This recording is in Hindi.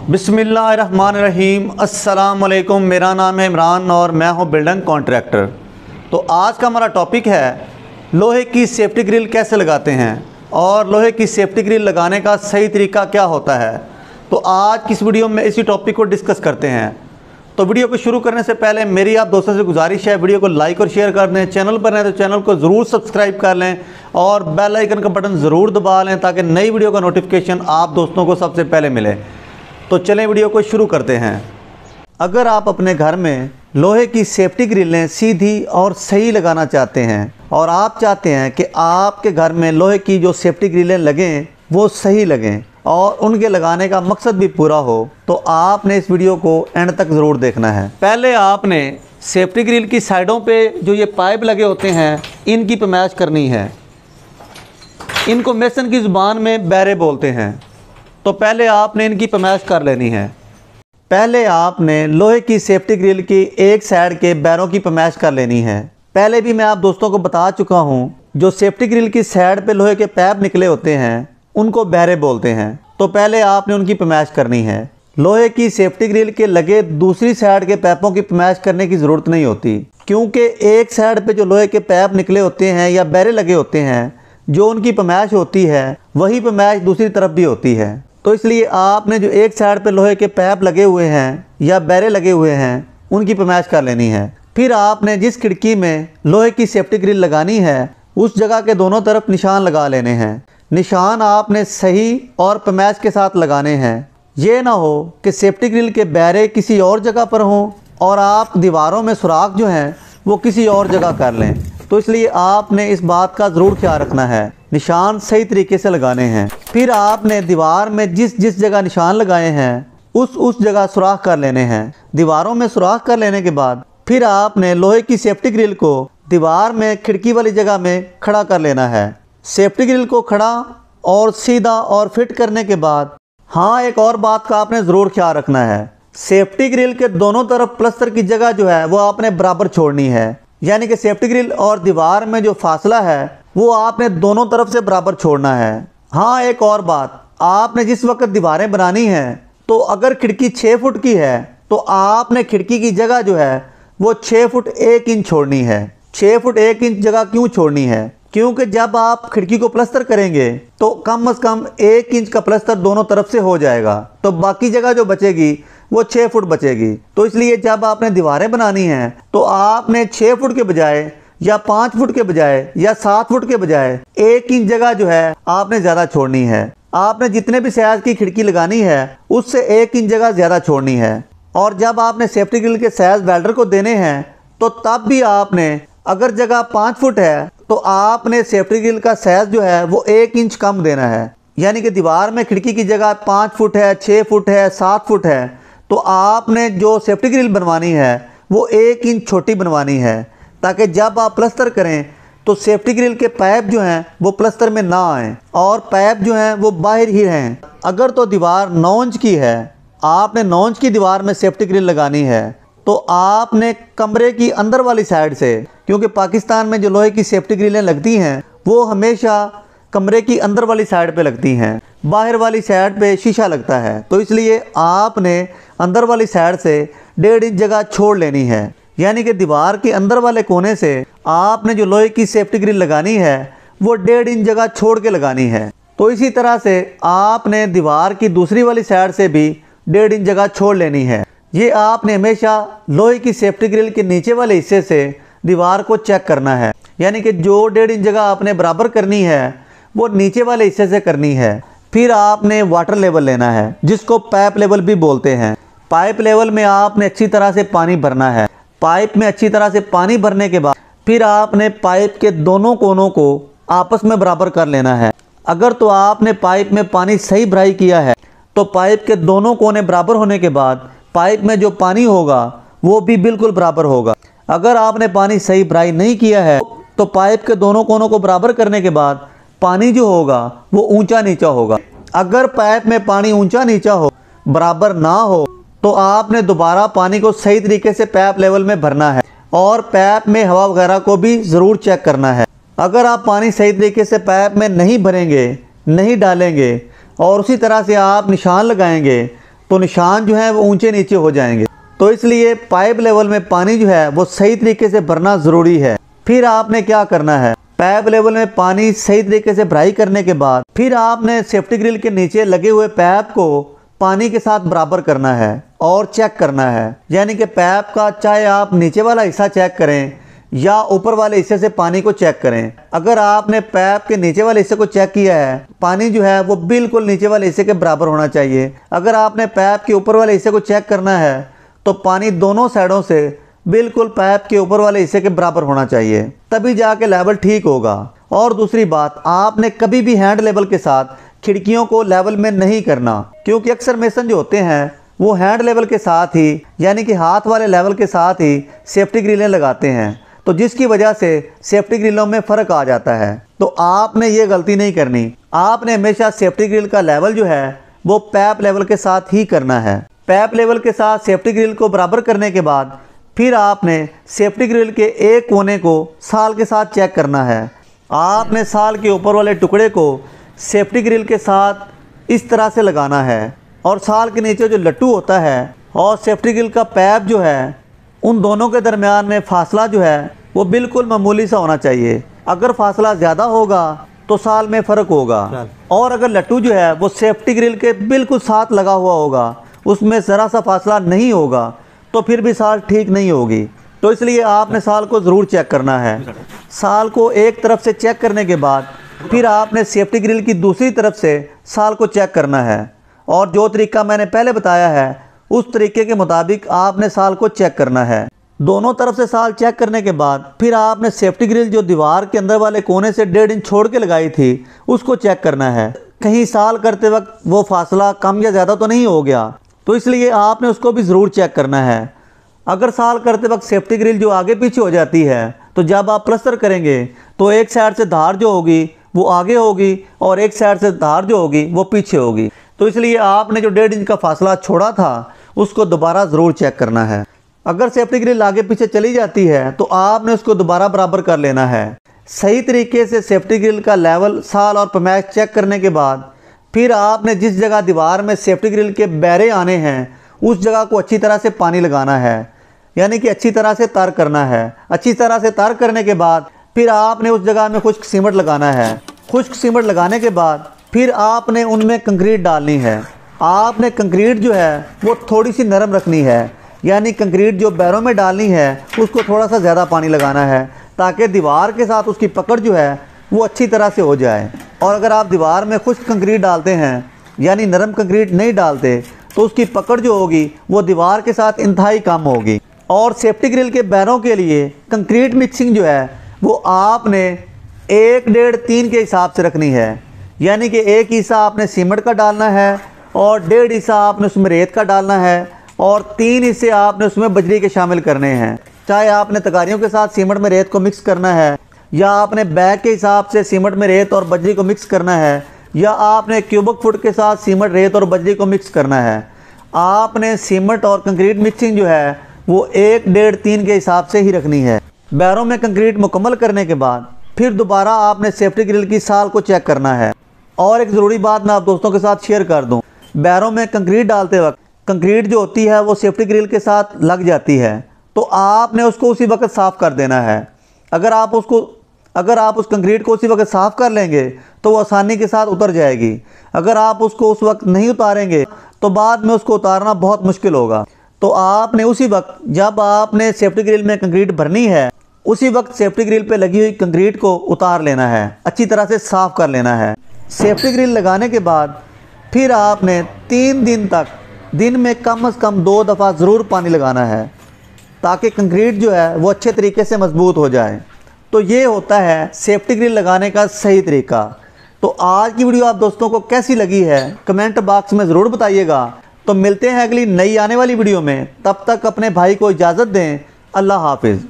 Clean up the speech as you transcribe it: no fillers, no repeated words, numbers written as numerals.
बिस्मिल्लाहिर्रहमानिर्रहीम। अस्सलाम वालेकुम। मेरा नाम है इमरान और मैं हूं बिल्डिंग कॉन्ट्रैक्टर। तो आज का हमारा टॉपिक है लोहे की सेफ्टी ग्रिल कैसे लगाते हैं और लोहे की सेफ्टी ग्रिल लगाने का सही तरीका क्या होता है। तो आज की इस वीडियो में इसी टॉपिक को डिस्कस करते हैं। तो वीडियो को शुरू करने से पहले मेरी आप दोस्तों से गुजारिश है, वीडियो को लाइक और शेयर कर दें। चैनल पर हैं तो चैनल को ज़रूर सब्सक्राइब कर लें और बेल आइकन का बटन ज़रूर दबा लें ताकि नई वीडियो का नोटिफिकेशन आप दोस्तों को सबसे पहले मिले। तो चलें वीडियो को शुरू करते हैं। अगर आप अपने घर में लोहे की सेफ्टी ग्रिलें सीधी और सही लगाना चाहते हैं और आप चाहते हैं कि आपके घर में लोहे की जो सेफ्टी ग्रिलें लगें वो सही लगें और उनके लगाने का मकसद भी पूरा हो, तो आपने इस वीडियो को एंड तक ज़रूर देखना है। पहले आपने सेफ्टी ग्रिल की साइडों पे जो ये पाइप लगे होते हैं इनकी पैमाइश करनी है। इनको मेसन की ज़ुबान में बैरे बोलते हैं। तो पहले आपने इनकी पैमाइश कर लेनी है। पहले आपने लोहे की सेफ्टी ग्रिल की एक साइड के बैरों की पैमाइश कर लेनी है। पहले भी मैं आप दोस्तों को बता चुका हूँ, जो सेफ्टी ग्रिल की साइड पे लोहे के पाइप निकले होते हैं उनको बैरे बोलते हैं। तो पहले आपने उनकी पैमाइश करनी है। लोहे की सेफ्टी ग्रिल के लगे दूसरी साइड के पाइपों की पैमाइश करने की ज़रूरत नहीं होती, क्योंकि एक साइड पे जो लोहे के पाइप निकले होते हैं या बैरे लगे होते हैं, जो उनकी पैमाइश होती है वही पैमाइश दूसरी तरफ भी होती है। तो इसलिए आपने जो एक साइड पे लोहे के पाइप लगे हुए हैं या बैरे लगे हुए हैं उनकी पैमाइश कर लेनी है। फिर आपने जिस खिड़की में लोहे की सेफ्टी ग्रिल लगानी है उस जगह के दोनों तरफ निशान लगा लेने हैं। निशान आपने सही और पैमाइश के साथ लगाने हैं। ये ना हो कि सेफ्टी ग्रिल के बैरे किसी और जगह पर हों और आप दीवारों में सुराख जो हैं वो किसी और जगह कर लें। तो इसलिए आपने इस बात का ज़रूर ख्याल रखना है, निशान सही तरीके से लगाने हैं। फिर आपने दीवार में जिस जिस जगह निशान लगाए हैं उस जगह सुराख कर लेने हैं। दीवारों में सुराख कर लेने के बाद फिर आपने लोहे की सेफ्टी ग्रिल को दीवार में खिड़की वाली जगह में खड़ा कर लेना है। सेफ्टी ग्रिल को खड़ा और सीधा और फिट करने के बाद हाँ, एक और बात का आपने ज़रूर ख्याल रखना है। सेफ्टी ग्रिल के दोनों तरफ प्लस्तर की जगह जो है वो आपने बराबर छोड़नी है। यानी कि सेफ्टी ग्रिल और दीवार में जो फासला है वो आपने दोनों तरफ से बराबर छोड़ना है। हाँ, एक और बात, आपने जिस वक्त दीवारें बनानी है तो अगर खिड़की 6 फुट की है तो आपने खिड़की की जगह जो है वो 6 फुट 1 इंच छोड़नी है। 6 फुट 1 इंच जगह क्यों छोड़नी है? क्योंकि जब आप खिड़की को प्लस्तर करेंगे तो कम से कम 1 इंच का प्लस्तर दोनों तरफ से हो जाएगा, तो बाकी जगह जो बचेगी वो 6 फुट बचेगी। तो इसलिए जब आपने दीवारें बनानी हैं तो आपने 6 फुट के बजाय या 5 फुट के बजाय या 7 फुट के बजाय 1 इंच जगह जो है आपने ज़्यादा छोड़नी है। आपने जितने भी साइज की खिड़की लगानी है उससे 1 इंच जगह ज़्यादा छोड़नी है। और जब आपने सेफ्टी ग्रिल के साइज वेल्डर को देने हैं तो तब भी आपने, अगर जगह 5 फुट है तो आपने सेफ्टी ग्रिल का साइज जो है वो 1 इंच कम देना है। यानी कि दीवार में खिड़की की जगह 5 फुट है, 6 फुट है, 7 फुट है, तो आपने जो सेफ्टी ग्रिल बनवानी है वो 1 इंच छोटी बनवानी है, ताकि जब आप प्लस्तर करें तो सेफ्टी ग्रिल के पाइप जो हैं वो प्लस्तर में ना आएँ और पाइप जो हैं वो बाहर ही रहें। अगर तो दीवार 9 इंच की है, आपने 9 इंच की दीवार में सेफ्टी ग्रिल लगानी है तो आपने कमरे की अंदर वाली साइड से, क्योंकि पाकिस्तान में जो लोहे की सेफ्टी ग्रिलें लगती हैं वो हमेशा कमरे की अंदर वाली साइड पे लगती हैं, बाहर वाली साइड पे शीशा लगता है। तो इसलिए आपने अंदर वाली साइड से 1.5 इंच जगह छोड़ लेनी है। यानी कि दीवार के अंदर वाले कोने से आपने जो लोहे की सेफ्टी ग्रिल लगानी है वो 1.5 इंच जगह छोड़ के लगानी है। तो इसी तरह से आपने दीवार की दूसरी वाली साइड से भी 1.5 इंच जगह छोड़ लेनी है। ये आपने हमेशा लोहे की सेफ्टी ग्रिल के नीचे वाले हिस्से से दीवार को चेक करना है। यानी कि जो 1.5 इंच जगह आपने बराबर करनी है वो नीचे वाले हिस्से से करनी है। फिर आपने वाटर लेवल लेना है, जिसको पाइप लेवल भी बोलते हैं। पाइप लेवल में आपने अच्छी तरह से पानी भरना है। पाइप में अच्छी तरह से पानी भरने के बाद फिर आपने पाइप के दोनों कोनों को आपस में बराबर कर लेना है। अगर तो आपने पाइप में पानी सही भराई किया है तो पाइप के दोनों कोने बराबर होने के बाद पाइप में जो पानी होगा वो भी बिल्कुल बराबर होगा। अगर आपने पानी सही भराई नहीं किया है तो पाइप के दोनों कोनों को बराबर करने के बाद पानी जो होगा वो ऊंचा नीचा होगा। अगर पाइप में पानी ऊंचा नीचा हो, बराबर ना हो, तो आपने दोबारा पानी को सही तरीके से पाइप लेवल में भरना है और पाइप में हवा वगैरह को भी ज़रूर चेक करना है। अगर आप पानी सही तरीके से पाइप में नहीं भरेंगे, नहीं डालेंगे और उसी तरह से आप निशान लगाएंगे तो निशान जो है वो ऊंचे नीचे हो जाएंगे। तो इसलिए पाइप लेवल में पानी जो है वो सही तरीके से भरना ज़रूरी है। फिर आपने क्या करना है, पाइप लेवल में पानी सही तरीके से भराई करने के बाद फिर आपने सेफ्टी ग्रिल के नीचे लगे हुए पाइप को पानी के साथ बराबर करना है और चेक करना है। यानी कि पाइप का चाहे आप नीचे वाला हिस्सा चेक करें या ऊपर वाले हिस्से से पानी को चेक करें। अगर आपने पाइप के नीचे वाले हिस्से को चेक किया है, पानी जो है वो बिल्कुल नीचे वाले हिस्से के बराबर होना चाहिए। अगर आपने पाइप के ऊपर वाले हिस्से को चेक करना है तो पानी दोनों साइडों से बिल्कुल पाइप के ऊपर वाले हिस्से के बराबर होना चाहिए, तभी जाके लेवल ठीक होगा। और दूसरी बात, आपने कभी भी हैंड लेवल के साथ खिड़कियों को लेवल में नहीं करना, क्योंकि अक्सर मेसन जो होते हैं वो हैंड लेवल के साथ ही यानी कि हाथ वाले लेवल के साथ ही सेफ्टी ग्रिलें लगाते हैं, तो जिसकी वजह से सेफ्टी ग्रिलों में फ़र्क आ जाता है। तो आपने ये गलती नहीं करनी। आपने हमेशा सेफ्टी ग्रिल का लेवल जो है वो पाइप लेवल के साथ ही करना है। पाइप लेवल के साथ सेफ्टी ग्रिल को बराबर करने के बाद फिर आपने सेफ्टी ग्रिल के एक कोने को साल के साथ चेक करना है। आपने साल के ऊपर वाले टुकड़े को सेफ्टी ग्रिल के साथ इस तरह से लगाना है और साल के नीचे जो लट्टू होता है और सेफ्टी ग्रिल का पाइप जो है उन दोनों के दरमियान में फासला जो है वो बिल्कुल मामूली सा होना चाहिए। अगर फासला ज़्यादा होगा तो साल में फ़र्क होगा, और अगर लट्टू जो है वो सेफ्टी ग्रिल के बिल्कुल साथ लगा हुआ होगा, उसमें ज़रा सा फासला नहीं होगा, तो फिर भी साल ठीक नहीं होगी। तो इसलिए आपने साल को ज़रूर चेक करना है। साल को एक तरफ से चेक करने के बाद फिर आपने सेफ्टी ग्रिल की दूसरी तरफ से साल को चेक करना है, और जो तरीका मैंने पहले बताया है उस तरीके के मुताबिक आपने साल को चेक करना है। दोनों तरफ से साल चेक करने के बाद फिर आपने सेफ्टी ग्रिल जो दीवार के अंदर वाले कोने से 1.5 इंच छोड़ के लगाई थी उसको चेक करना है, कहीं साल करते वक्त वो फासला कम या ज़्यादा तो नहीं हो गया, तो इसलिए आपने उसको भी ज़रूर चेक करना है। अगर साल करते वक्त सेफ्टी ग्रिल जो आगे पीछे हो जाती है तो जब आप प्लस्तर करेंगे तो एक साइड से धार जो होगी वो आगे होगी और एक साइड से धार जो होगी वो पीछे होगी, तो इसलिए आपने जो 1.5 इंच का फासला छोड़ा था उसको दोबारा ज़रूर चेक करना है। अगर सेफ्टी ग्रिल आगे पीछे चली जाती है तो आपने उसको दोबारा बराबर कर लेना है। सही तरीके से सेफ्टी ग्रिल का लेवल, साल और पैमाइश चेक करने के बाद फिर आपने जिस जगह दीवार में सेफ्टी ग्रिल के बैरे आने हैं उस जगह को अच्छी तरह से पानी लगाना है, यानी कि अच्छी तरह से तर करना है। अच्छी तरह से तर करने के बाद फिर आपने उस जगह में खुश्क सीमेंट लगाना है। खुश्क सीमेंट लगाने के बाद फिर आपने उनमें कंक्रीट डालनी है। आपने कंक्रीट जो है वो थोड़ी सी नरम रखनी है, यानी कंक्रीट जो बैरों में डालनी है उसको थोड़ा सा ज़्यादा पानी लगाना है ताकि दीवार के साथ उसकी पकड़ जो है वो अच्छी तरह से हो जाए। और अगर आप दीवार में खुश्क कंक्रीट डालते हैं यानी नरम कंक्रीट नहीं डालते तो उसकी पकड़ जो होगी वो दीवार के साथ इंतहाई कम होगी। और सेफ्टी ग्रिल के बैरों के लिए कंक्रीट मिक्सिंग जो है वो आपने 1, 1.5, 3 के हिसाब से रखनी है, यानी कि एक हिस्सा आपने सीमेंट का डालना है और 1.5 हिस्सा आपने उसमें रेत का डालना है और 3 हिस्से आपने उसमें बजरी के शामिल करने हैं। चाहे आपने तगारियों के साथ सीमेंट में रेत को मिक्स करना है या आपने बैग के हिसाब से सीमेंट में रेत और बजरी को मिक्स करना है या आपने क्यूबिक फुट के साथ सीमेंट, रेत और बजरी को मिक्स करना है। आपने सीमेंट और कंक्रीट मिक्सिंग जो है वो 1, 1.5, 3 के हिसाब से ही रखनी है। बैरों में कंक्रीट मुकम्मल करने के बाद फिर दोबारा आपने सेफ्टी ग्रिल की साल को चेक करना है। और एक ज़रूरी बात मैं आप दोस्तों के साथ शेयर कर दूं, बैरों में कंक्रीट डालते वक्त कंक्रीट जो होती है वो सेफ्टी ग्रिल के साथ लग जाती है, तो आपने उसको उसी वक्त साफ़ कर देना है। अगर आप उस कंक्रीट को उसी वक्त साफ़ कर लेंगे तो वो आसानी के साथ उतर जाएगी। अगर आप उसको उस वक्त नहीं उतारेंगे तो बाद में उसको उतारना बहुत मुश्किल होगा। तो आपने उसी वक्त जब आपने सेफ्टी ग्रिल में कंक्रीट भरनी है उसी वक्त सेफ्टी ग्रिल पे लगी हुई कंक्रीट को उतार लेना है, अच्छी तरह से साफ़ कर लेना है। सेफ्टी ग्रिल लगाने के बाद फिर आपने 3 दिन तक दिन में कम से कम 2 दफ़ा ज़रूर पानी लगाना है ताकि कंक्रीट जो है वो अच्छे तरीके से मजबूत हो जाए। तो ये होता है सेफ्टी ग्रिल लगाने का सही तरीका। तो आज की वीडियो आप दोस्तों को कैसी लगी है कमेंट बॉक्स में ज़रूर बताइएगा। तो मिलते हैं अगली नई आने वाली वीडियो में, तब तक अपने भाई को इजाज़त दें। अल्लाह हाफिज़।